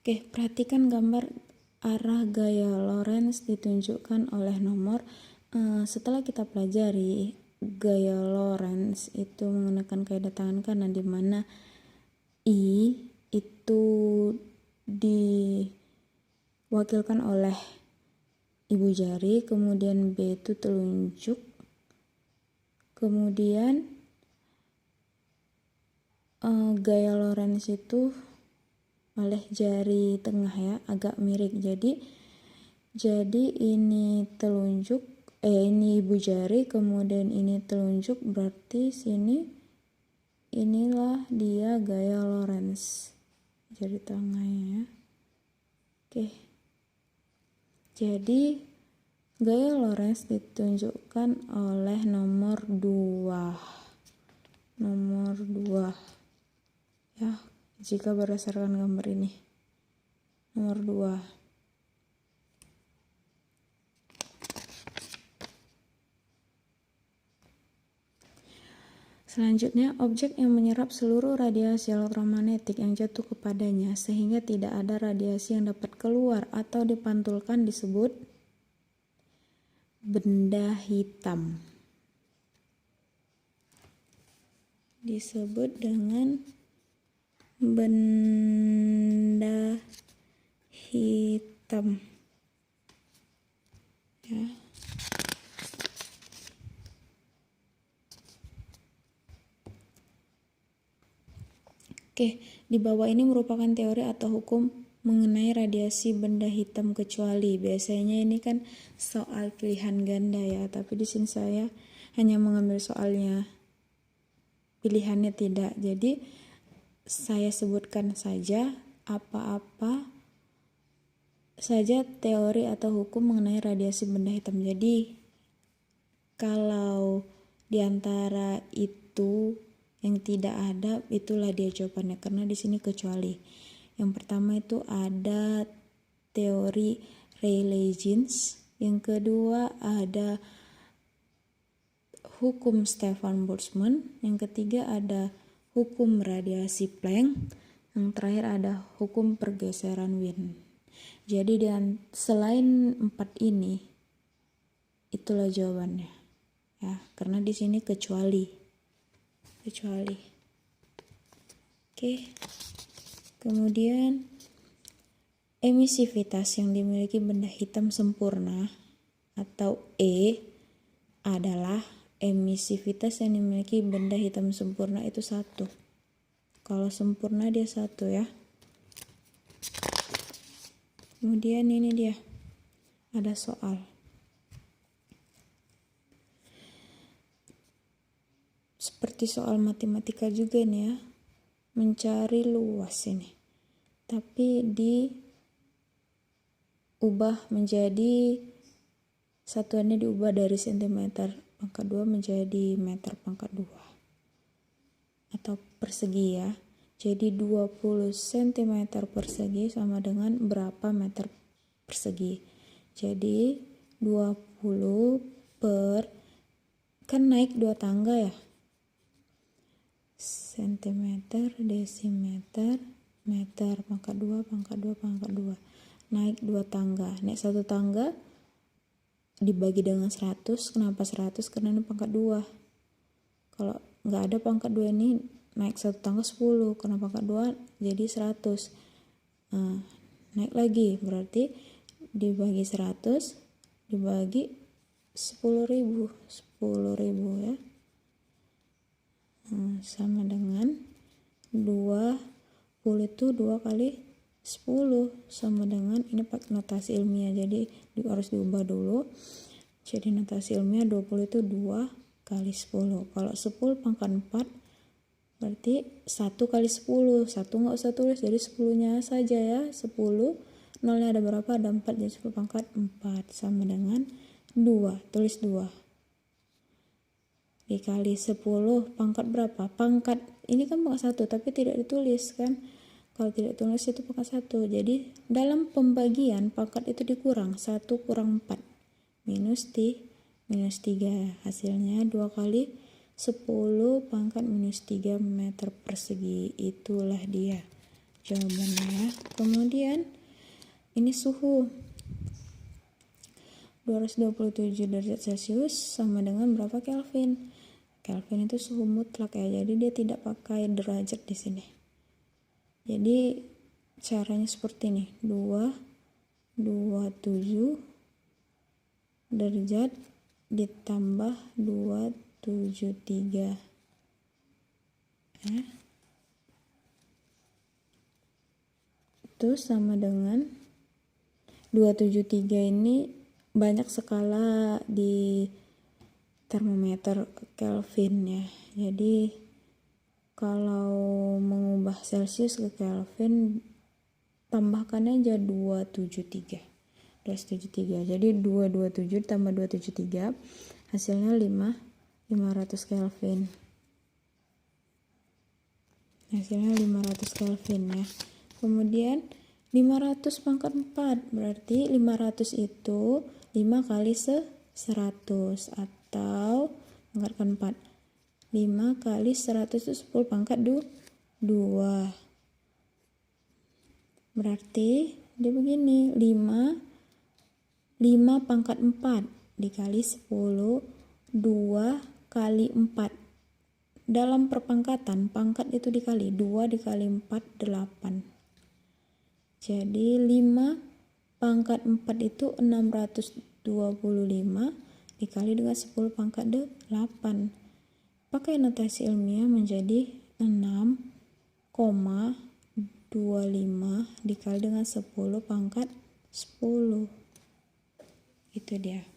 Oke, perhatikan gambar arah gaya Lorentz ditunjukkan oleh nomor. Setelah kita pelajari gaya Lorentz itu menggunakan kaidah tangan kanan, di mana I itu diwakilkan oleh ibu jari, kemudian B itu telunjuk, kemudian gaya Lorentz itu oleh jari tengah ya, agak miring. Jadi ini telunjuk, ini ibu jari, kemudian ini telunjuk, berarti inilah dia gaya Lorentz, jari tengahnya ya. Oke. Jadi gaya Lorentz ditunjukkan oleh nomor 2. Nomor 2 ya, jika berdasarkan gambar ini. Nomor 2. Selanjutnya, objek yang menyerap seluruh radiasi elektromagnetik yang jatuh kepadanya sehingga tidak ada radiasi yang dapat keluar atau dipantulkan disebut benda hitam. Disebut dengan benda hitam ya. Oke, di bawah ini merupakan teori atau hukum mengenai radiasi benda hitam kecuali. Biasanya ini kan soal pilihan ganda ya, tapi di sini saya hanya mengambil soalnya, pilihannya tidak. Jadi saya sebutkan saja apa-apa saja teori atau hukum mengenai radiasi benda hitam. Jadi kalau diantara itu yang tidak ada, itulah dia jawabannya, karena di sini kecuali. Yang pertama itu ada teori Rayleigh-Jeans, yang kedua ada hukum Stefan Boltzmann, yang ketiga ada hukum radiasi Planck, yang terakhir ada hukum pergeseran Wien. Jadi selain 4 ini, itulah jawabannya ya, karena di sini kecuali. Oke. Kemudian emisivitas yang dimiliki benda hitam sempurna atau E adalah emisivitas yang dimiliki benda hitam sempurna itu 1. Kalau sempurna dia 1 ya. Kemudian ini dia, ada soal. Seperti soal matematika juga nih ya, mencari luas ini. Tapi diubah menjadi, satuannya diubah dari cm pangkat 2 menjadi meter pangkat 2. Atau persegi ya. Jadi 20 cm persegi sama dengan berapa meter persegi. Jadi 20 per, kan naik 2 tangga ya, sentimeter, desimeter, meter, pangkat 2, naik 2 tangga. Naik 1 tangga dibagi dengan 100. Kenapa 100? Karena ini pangkat 2. Kalau nggak ada pangkat 2 ini, naik 1 tangga 10. Karena pangkat 2 jadi 100. Naik lagi, berarti dibagi 100 dibagi 10.000 ya. Sama dengan 20 itu 2 kali 10 sama dengan, ini pakai notasi ilmiah jadi harus diubah dulu. Jadi notasi ilmiah 20 itu 2 kali 10. Kalau 10 pangkat 4 berarti 1 kali 10. 1 nggak usah tulis, jadi 10-nya saja ya. 10, nolnya ada berapa? Ada 4, jadi 10 pangkat 4 sama dengan 2. Tulis 2 dikali 10 pangkat berapa? Pangkat ini kan pangkat 1 tapi tidak ditulis kan. Kalau tidak ditulis itu pangkat 1. Jadi dalam pembagian pangkat itu dikurang, 1 kurang 4 minus 3. Hasilnya 2 kali 10 pangkat minus 3 meter persegi. Itulah dia jawabannya. Kemudian ini suhu 227 derajat Celcius sama dengan berapa Kelvin? Kelvin itu suhu mutlak ya, jadi dia tidak pakai derajat di sini. Jadi caranya seperti ini, 227 derajat ditambah 273 itu sama dengan 273 ini banyak skala di termometer Kelvin ya. Jadi kalau mengubah Celcius ke Kelvin tambahkan aja 273. Jadi 227 tambah 273 hasilnya 500 Kelvin. Hasilnya 500 Kelvin ya. Kemudian 500 pangkat 4 berarti 500 itu 5 kali 100 atau pangkatkan 4. 5 kali 100 itu 10 pangkat 2. Berarti dia begini, 5 pangkat 4 dikali 10, 2 kali 4. Dalam perpangkatan, pangkat itu dikali 2 dikali 4, 8. Jadi 5 pangkat 4 itu 625 dikali dengan 10 pangkat 8. Pakai notasi ilmiah menjadi 6,25 dikali dengan 10 pangkat 10. Itu dia.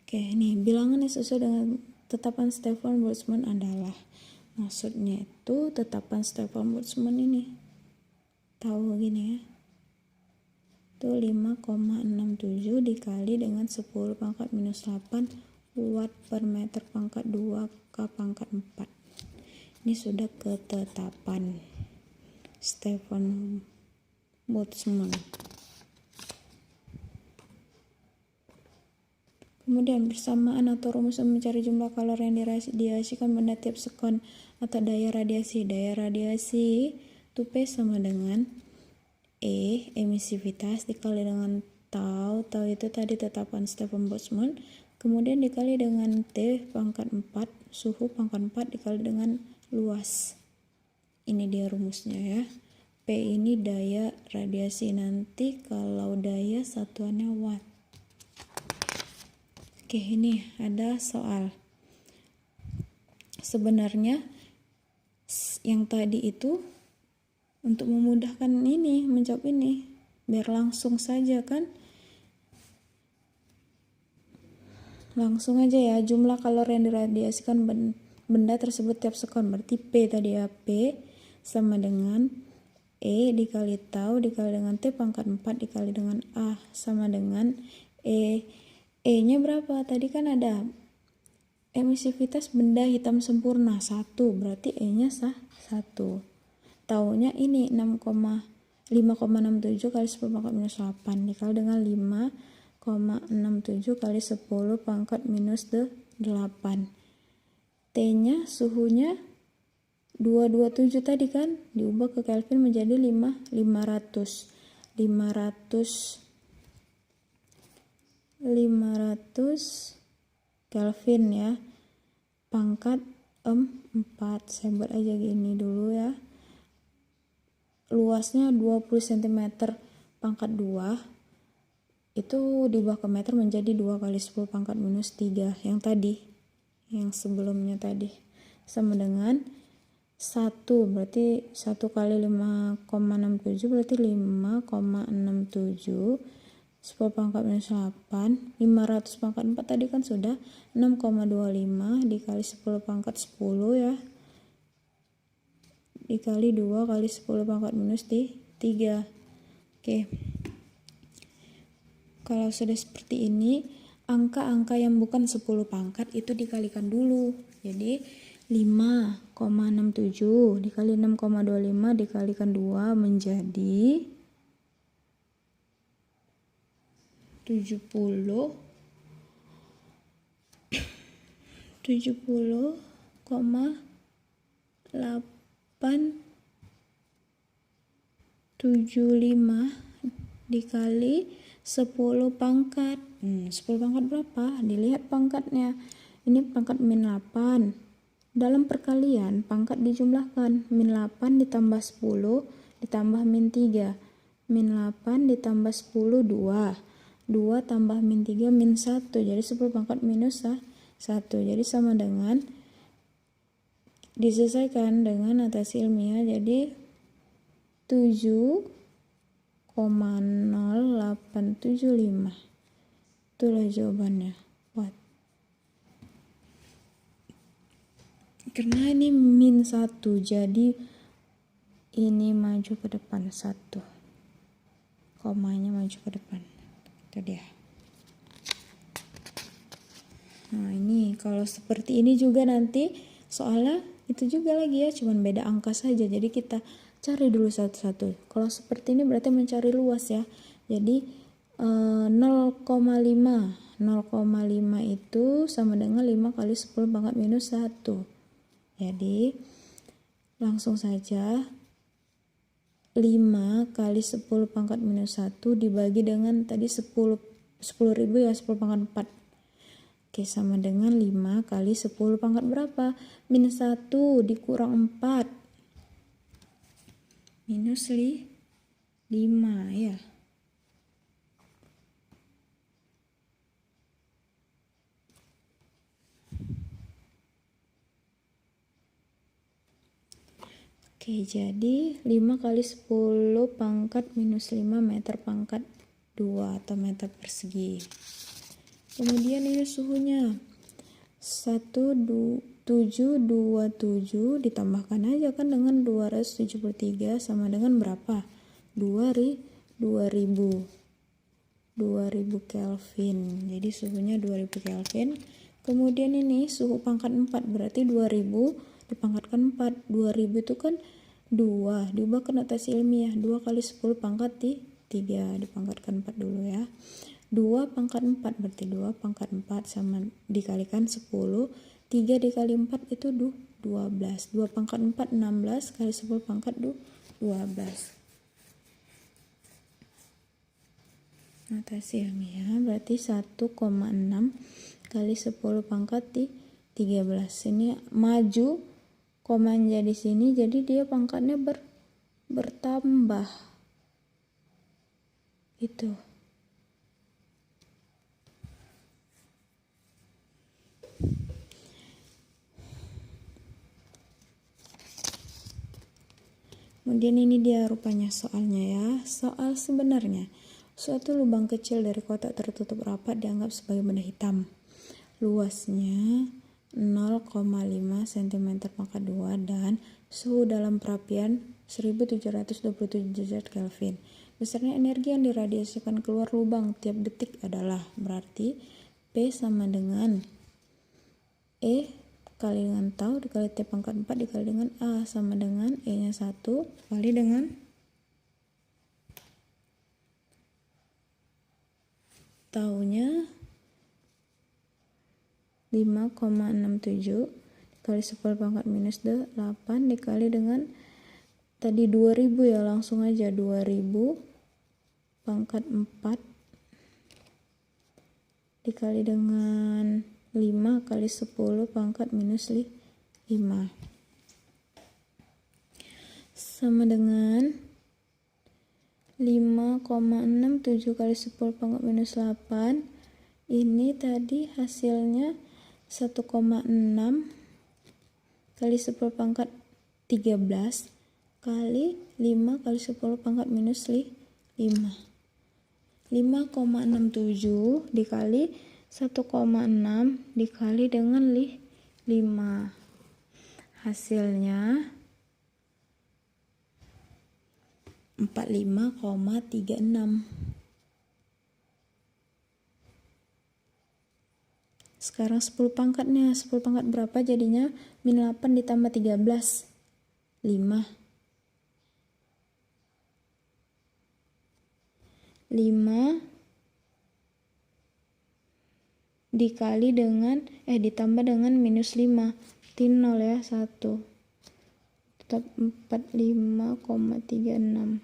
Oke, ini bilangan yang sesuai dengan tetapan Stefan Boltzmann adalah, maksudnya itu tetapan Stefan Boltzmann ini tahu gini ya, itu 5,67 dikali dengan 10 pangkat minus 8 watt per meter pangkat 2 K pangkat 4. Ini sudah ketetapan Stefan Boltzmann. Kemudian bersamaan atau rumus mencari jumlah kalori yang diradiasikan benda tiap sekon atau daya radiasi. Daya radiasi itu P sama dengan E emisivitas dikali dengan tau. Tau itu tadi tetapan Stefan Boltzmann. Kemudian dikali dengan T pangkat 4, suhu pangkat 4 dikali dengan luas. Ini dia rumusnya ya. P ini daya radiasi, nanti kalau daya satuannya watt. Oke, ini ada soal. Sebenarnya yang tadi itu untuk memudahkan ini, menjawab ini, biar langsung saja kan. Langsung aja ya, jumlah kalori yang diradiasikan benda tersebut tiap sekon. Berarti P tadi ya, P sama dengan E dikali tau dikali dengan T pangkat 4 dikali dengan A sama dengan E. E-nya berapa? Tadi kan ada emisivitas benda hitam sempurna 1, berarti E-nya 1. Taunya ini 5,67 kali 10 pangkat minus 8 dikali dengan 5,67 kali 10 pangkat minus 8. T-nya suhunya 227 tadi kan, diubah ke Kelvin menjadi 500 Kelvin ya, pangkat 4. Saya buat aja gini dulu ya, luasnya 20 cm pangkat 2 itu diubah ke meter menjadi 2 kali 10 pangkat minus 3 yang tadi, yang sebelumnya tadi, sama dengan 1, berarti 1 kali 5,67 berarti 5,67 10 pangkat minus 8, 500 pangkat 4 tadi kan sudah 6,25 dikali 10 pangkat 10 ya, dikali 2 kali 10 pangkat minus 3. Oke. Kalau sudah seperti ini, angka-angka yang bukan 10 pangkat itu dikalikan dulu. Jadi 5,67 dikali 6,25 dikalikan 2 menjadi 70 70,875 dikali 10 pangkat. 10 pangkat berapa? Dilihat pangkatnya. Ini pangkat min 8. Dalam perkalian, pangkat dijumlahkan. Min 8 ditambah 10 ditambah min 3. Min 8 ditambah 10, 2. 2 tambah min 3, min 1. Jadi 10 pangkat minus 1. Jadi sama dengan, diselesaikan dengan notasi ilmiah, jadi 7,0875. Itulah jawabannya. What? Karena ini min 1, jadi ini maju ke depan 1. Komanya maju ke depan. Itu dia. Nah, ini kalau seperti ini juga nanti soalnya itu juga lagi ya, cuman beda angka saja. Jadi kita cari dulu satu-satu. Kalau seperti ini berarti mencari luas ya. Jadi 0,5 itu sama dengan 5 kali 10 pangkat minus 1. Jadi langsung saja 5 kali 10 pangkat minus 1 dibagi dengan tadi 10.000 ya, 10 pangkat 4. Oke, sama dengan 5 kali 10 pangkat berapa? Min 1 dikurang 4. Minus 5 ya. Oke, jadi 5 kali 10 pangkat minus 5 meter pangkat 2 atau meter persegi. Kemudian ini suhunya 1727 ditambahkan aja kan dengan 273 sama dengan berapa? 2000 Kelvin. Jadi suhunya 2000 Kelvin. Kemudian ini suhu pangkat 4 berarti 2000 dipangkatkan 4. 2000 itu kan 2 diubah ke notasi ilmiah, 2 kali 10 pangkat 3 dipangkatkan 4 dulu ya. 2 pangkat 4 berarti 2 pangkat 4 sama dikalikan 10. 3 dikali 4 itu 12. 2 pangkat 4 16 kali 10 pangkat 12. Notasi ilmiah berarti 1,6 kali 10 pangkat 13. Ini maju koma jadi sini, jadi dia pangkatnya bertambah. Itu. Kemudian ini dia rupanya soalnya ya. Soal sebenarnya, suatu lubang kecil dari kotak tertutup rapat dianggap sebagai benda hitam. Luasnya 0,5 cm pangkat 2 dan suhu dalam perapian 1727 derajat Kelvin. Besarnya energi yang diradiasikan keluar lubang tiap detik adalah, berarti P sama dengan E kali dengan tau dikali T pangkat 4 dikali dengan A sama dengan E nya 1 kali dengan taunya 5,67 dikali 10 pangkat minus 8 dikali dengan tadi 2000 ya, langsung aja 2000 pangkat 4 dikali dengan 5 kali 10 pangkat minus 5 sama dengan 5,67 kali 10 pangkat minus 8. Ini tadi hasilnya 1,6 kali 10 pangkat 13 kali 5 kali 10 pangkat minus 5. 5,67 dikali 1,6 dikali dengan 5. Hasilnya 45,36. Sekarang 10 pangkatnya. 10 pangkat berapa jadinya? Min 8 ditambah 13. 5. 5 dikali dengan ditambah dengan minus 5, berarti 0 ya, 1, tetap 45,36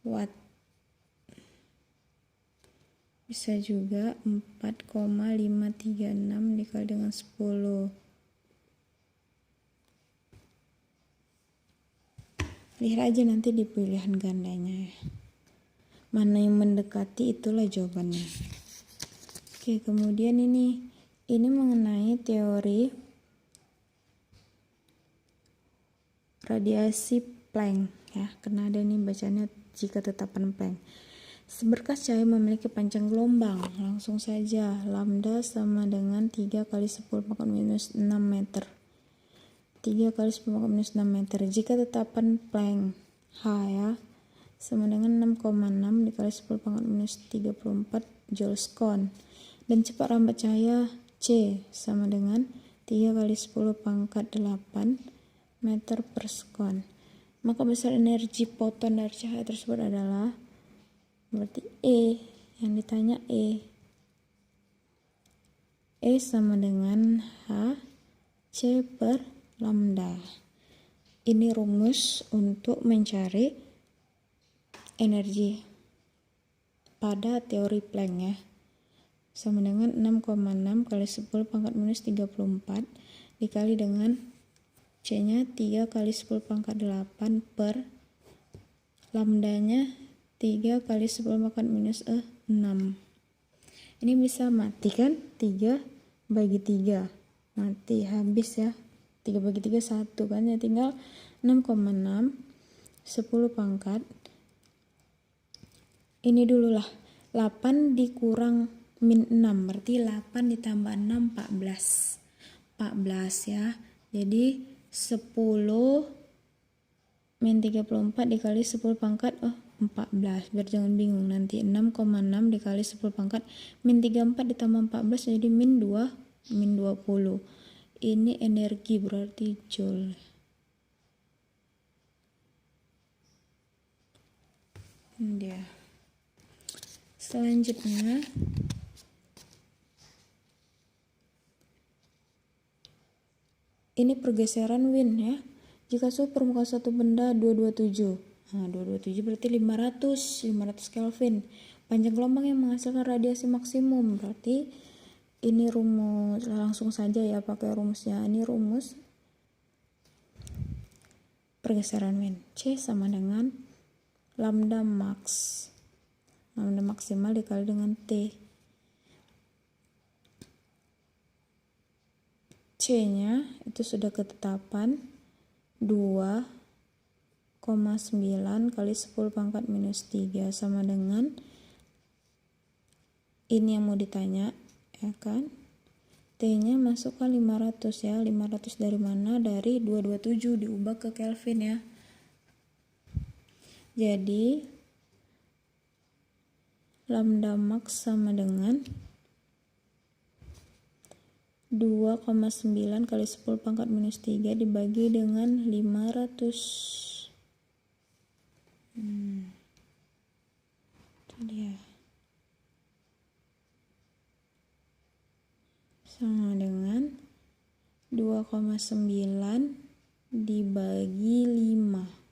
watt. Bisa juga 4,536 dikali dengan 10. Lihat aja nanti di pilihan gandanya ya. Mana yang mendekati itulah jawabannya. Oke, kemudian ini mengenai teori radiasi Planck ya. Karena ada nih bacanya jika tetapan Planck. Seberkas cahaya memiliki panjang gelombang. Langsung saja, lambda sama dengan 3 kali 10 pangkat minus 6 meter. 3 kali 10 pangkat minus 6 meter. Jika tetapan Planck H ya, sama dengan 6,6 dikali 10 pangkat minus 34 joule sekon. Dan cepat rambat cahaya C sama dengan 3 kali 10 pangkat 8 meter per sekon. Maka besar energi foton dari cahaya tersebut adalah, berarti E, yang ditanya E sama dengan H C per lambda. Ini rumus untuk mencari energi pada teori Planck ya, sama dengan 6,6 kali 10 pangkat minus 34 dikali dengan C nya 3 kali 10 pangkat 8 per lambdanya 3 kali 10 pangkat minus 6. Ini bisa mati kan? 3 bagi 3 mati, habis ya. 3 bagi 3 1 kan ya, tinggal 6,6 10 pangkat ini dulu lah, 8 dikurang min 6 berarti 8 ditambah 6 14 ya. Jadi 10 min 34 dikali 10 pangkat 14, biar jangan bingung nanti. 6,6 dikali 10 pangkat min 34 ditambah 14 jadi min 20. Ini energi berarti joule. Dia. Selanjutnya ini pergeseran Wien ya. Jika suhu permukaan suatu benda 227. Nah, 227 berarti 500 Kelvin. Panjang gelombang yang menghasilkan radiasi maksimum. Berarti ini rumus, langsung saja ya pakai rumusnya. Ini rumus pergeseran Wien. C sama dengan lambda max. Lambda maksimal dikali dengan T. C-nya itu sudah ketetapan 2,9 kali 10 pangkat minus 3 sama dengan ini yang mau ditanya ya kan, T-nya masukkan 500 ya. 500 dari mana? Dari 227 diubah ke Kelvin ya. Jadi lambda max sama dengan 2,9 kali 10 pangkat minus 3 dibagi dengan 500. Itu dia. Sama dengan 2,9 dibagi 5.